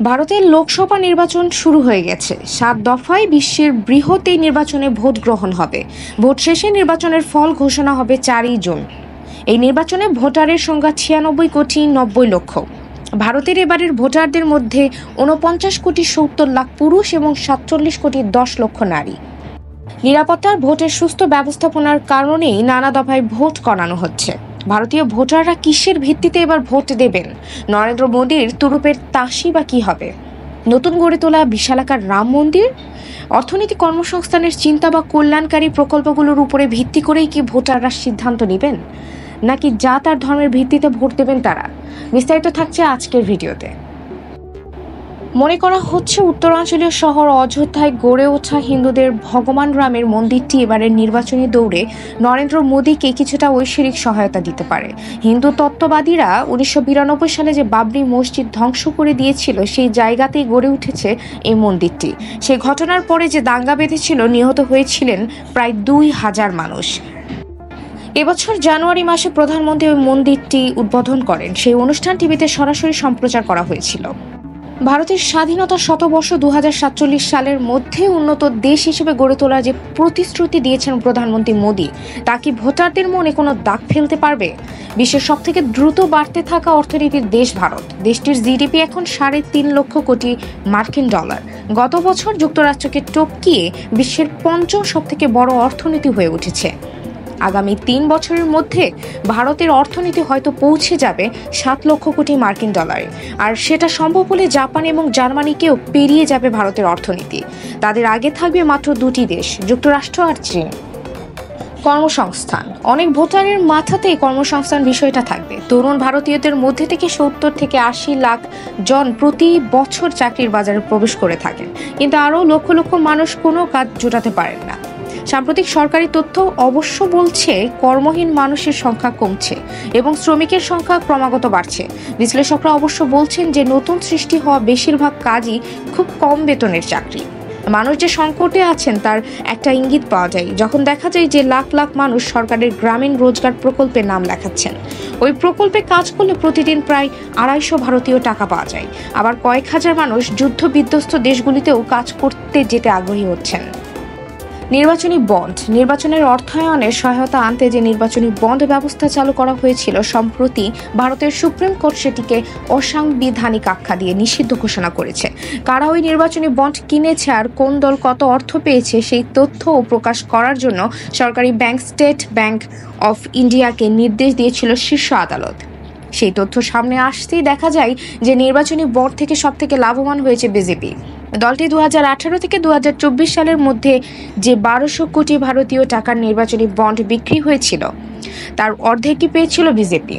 ভারতের লোকসভা নির্বাচন শুরু হয়ে গেছে। 7 দফায় বিশ্বের বৃহৎ এই নির্বাচনে ভোট গ্রহণ হবে। ভোট শেষে নির্বাচনের ফল ঘোষণা হবে 4 জুন। এই নির্বাচনে ভোটারের সংখ্যা 96,90,00,000। ভারতের এবারের ভোটারদের মধ্যে 49,70,00,000 পুরুষ এবং 47,10,00,000 নারী। নিরাপত্তার ভোটের সুস্থ ব্যবস্থাপনার কারণেই নানা দফায় ভোট করানো হচ্ছে। ভারতীয় ভোটাররা কিসের ভিত্তিতে এবার ভোট দেবেন? নরেন্দ্র মোদীর তুরুপের তাসই বা কি হবে? নতুন গড়ে তোলা বিশালাকার রাম মন্দির, অর্থনীতি, কর্মসংস্থানের চিন্তা বা কল্যাণকারী প্রকল্পগুলোর উপরে ভিত্তি করেই কি ভোটাররা সিদ্ধান্ত নেবেন, নাকি জাত আর ধর্মের ভিত্তিতে ভোট দেবেন তারা? বিস্তারিত থাকছে আজকের ভিডিওতে। মনে করা হচ্ছে উত্তরাঞ্চলীয় শহর অযোধ্যায় গড়ে ওঠা হিন্দুদের ভগবান রামের মন্দিরটি এবারের নির্বাচনী দৌড়ে নরেন্দ্র মোদীকে কিছুটা ঐশ্বরিক সহায়তা দিতে পারে। হিন্দু তত্ত্ববাদীরা 1992 সালে যে বাবরি মসজিদ ধ্বংস করে দিয়েছিল, সেই জায়গাতেই গড়ে উঠেছে এই মন্দিরটি। সেই ঘটনার পরে যে দাঙ্গা বেঁধেছিল, নিহত হয়েছিলেন প্রায় 2,000 মানুষ। এবছর জানুয়ারি মাসে প্রধানমন্ত্রী ওই মন্দিরটি উদ্বোধন করেন। সেই অনুষ্ঠান টিভিতে সরাসরি সম্প্রচার করা হয়েছিল। ভারতের স্বাধীনতা শতবর্ষ 2047 সালের মধ্যে উন্নত দেশ হিসেবে গড়ে তোলার যে প্রতিশ্রুতি দিয়েছেন প্রধানমন্ত্রী মোদী, তা কি ভোটারদের মনে কোনো দাগ ফেলতে পারবে? বিশ্বের সবথেকে দ্রুত বাড়তে থাকা অর্থনীতির দেশ ভারত। দেশটির জিডিপি এখন 3.5 লক্ষ কোটি মার্কিন ডলার। গত বছর যুক্তরাষ্ট্রকে টপকিয়ে বিশ্বের 5ম সবথেকে বড় অর্থনীতি হয়ে উঠেছে। আগামী 3 বছরের মধ্যে ভারতের অর্থনীতি হয়তো পৌঁছে যাবে 7 লক্ষ কোটি মার্কিন ডলারে। আর সেটা সম্ভব হলে জাপান এবং জার্মানিকেও পেরিয়ে যাবে ভারতের অর্থনীতি। তাদের আগে থাকবে মাত্র 2টি দেশ, যুক্তরাষ্ট্র আর চীন। কর্মসংস্থান, অনেক ভোটারের মাথাতেই কর্মসংস্থান বিষয়টা থাকবে। তরুণ ভারতীয়দের মধ্যে থেকে 70 থেকে 80 লাখ জন প্রতি বছর চাকরির বাজারে প্রবেশ করে থাকেন, কিন্তু আরও লক্ষ লক্ষ মানুষ কোনো কাজ জোটাতে পারেন না। সাম্প্রতিক সরকারি তথ্য অবশ্য বলছে কর্মহীন মানুষের সংখ্যা কমছে এবং শ্রমিকের সংখ্যা ক্রমাগত বাড়ছে। বিশ্লেষকরা অবশ্য বলছেন যে নতুন সৃষ্টি হওয়া বেশিরভাগ কাজই খুব কম বেতনের চাকরি। মানুষ যে সংকটে আছেন তার একটা ইঙ্গিত পাওয়া যায় যখন দেখা যায় যে লাখ লাখ মানুষ সরকারের গ্রামীণ রোজগার প্রকল্পে নাম লেখাচ্ছেন। ওই প্রকল্পে কাজ করলে প্রতিদিন প্রায় 250 ভারতীয় টাকা পাওয়া যায়। আবার কয়েক হাজার মানুষ যুদ্ধ বিধ্বস্ত দেশগুলিতেও কাজ করতে যেতে আগ্রহী হচ্ছেন। নির্বাচনী বন্ড, নির্বাচনের অর্থায়নে সহায়তা আনতে যে নির্বাচনী বন্ড ব্যবস্থা চালু করা হয়েছিল, সম্প্রতি ভারতের সুপ্রিম কোর্ট সেটিকে অসাংবিধানিক আখ্যা দিয়ে নিষিদ্ধ ঘোষণা করেছে। কারা ওই নির্বাচনী বন্ড কিনেছে আর কোন দল কত অর্থ পেয়েছে, সেই তথ্য প্রকাশ করার জন্য সরকারি ব্যাংক স্টেট ব্যাংক অফ ইন্ডিয়াকে নির্দেশ দিয়েছিল শীর্ষ আদালত। সেই তথ্য সামনে আসতেই দেখা যায় যে নির্বাচনী বন্ড থেকে সবথেকে লাভবান হয়েছে বিজেপি। দলটি 2018 থেকে 2024 সালের মধ্যে যে 1200 কোটি ভারতীয় টাকার নির্বাচনী বন্ড বিক্রি হয়েছিল, তার অর্ধেকই পেয়েছিল বিজেপি।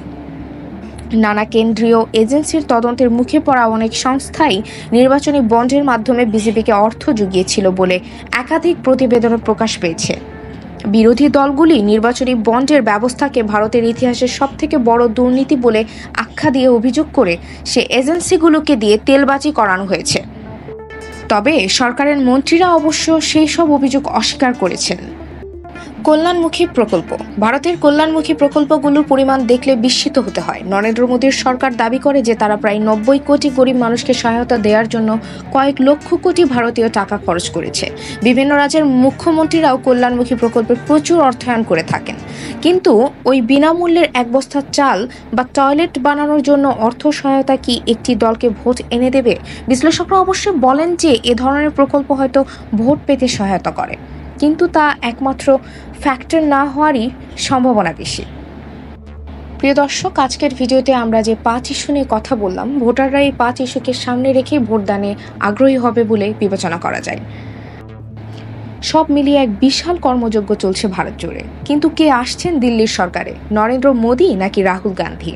নানা কেন্দ্রীয় এজেন্সির তদন্তের মুখে পড়া অনেক সংস্থাই নির্বাচনী বন্ডের মাধ্যমে বিজেপিকে অর্থ জুগিয়েছিল বলে একাধিক প্রতিবেদনে প্রকাশ পেয়েছে। বিরোধী দলগুলি নির্বাচনী বন্ডের ব্যবস্থাকে ভারতের ইতিহাসের সবথেকে বড় দুর্নীতি বলে আখ্যা দিয়ে অভিযোগ করে সে এজেন্সিগুলোকে দিয়ে তেলবাজি করানো হয়েছে। তবে সরকারের মন্ত্রীরা অবশ্য সেই সব অভিযোগ অস্বীকার করেছেন। কল্যাণমুখী প্রকল্প, ভারতের কল্যাণমুখী প্রকল্পগুলোর পরিমাণ দেখলে বিস্মিত হতে হয়। নরেন্দ্র মোদীর সরকার দাবি করে যে তারা প্রায় 90 কোটি গরিব মানুষকে সহায়তা দেওয়ার জন্য কয়েক লক্ষ কোটি ভারতীয় টাকা খরচ করেছে। বিভিন্ন রাজ্যের মুখ্যমন্ত্রীরাও কল্যাণমুখী প্রকল্পে প্রচুর অর্থায়ন করে থাকেন, কিন্তু ওই বিনামূল্যের এক বস্তা চাল বা টয়লেট বানানোর জন্য অর্থ সহায়তা কি একটি দলকে ভোট এনে দেবে? বিশ্লেষকরা অবশ্যই বলেন যে এ ধরনের প্রকল্প হয়তো ভোট পেতে সহায়তা করে, কিন্তু তা একমাত্র ফ্যাক্টর না হওয়ারই সম্ভাবনা বেশি। প্রিয় দর্শক, আজকের ভিডিওতে আমরা যে 5 ইস্যু নিয়ে কথা বললাম, ভোটাররা এই 5 ইস্যুকে সামনে রেখে ভোটদানে আগ্রহী হবে বলে বিবেচনা করা যায়। সব মিলিয়ে এক বিশাল কর্মযজ্ঞ চলছে ভারত জুড়ে। কিন্তু কে আসছেন দিল্লির সরকারে, নরেন্দ্র মোদী নাকি রাহুল গান্ধী?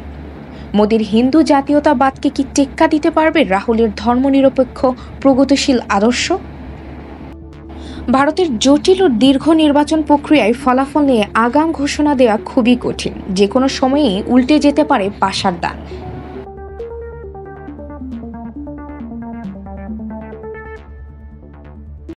মোদীর হিন্দু জাতীয়তাবাদকে কি টেক্কা দিতে পারবে রাহুলের ধর্মনিরপেক্ষ প্রগতিশীল আদর্শ? ভারতের জটিল ও দীর্ঘ নির্বাচন প্রক্রিয়ায় ফলাফল নিয়ে আগাম ঘোষণা দেওয়া খুবই কঠিন। যে কোনো সময়েই উল্টে যেতে পারে পাশার দান।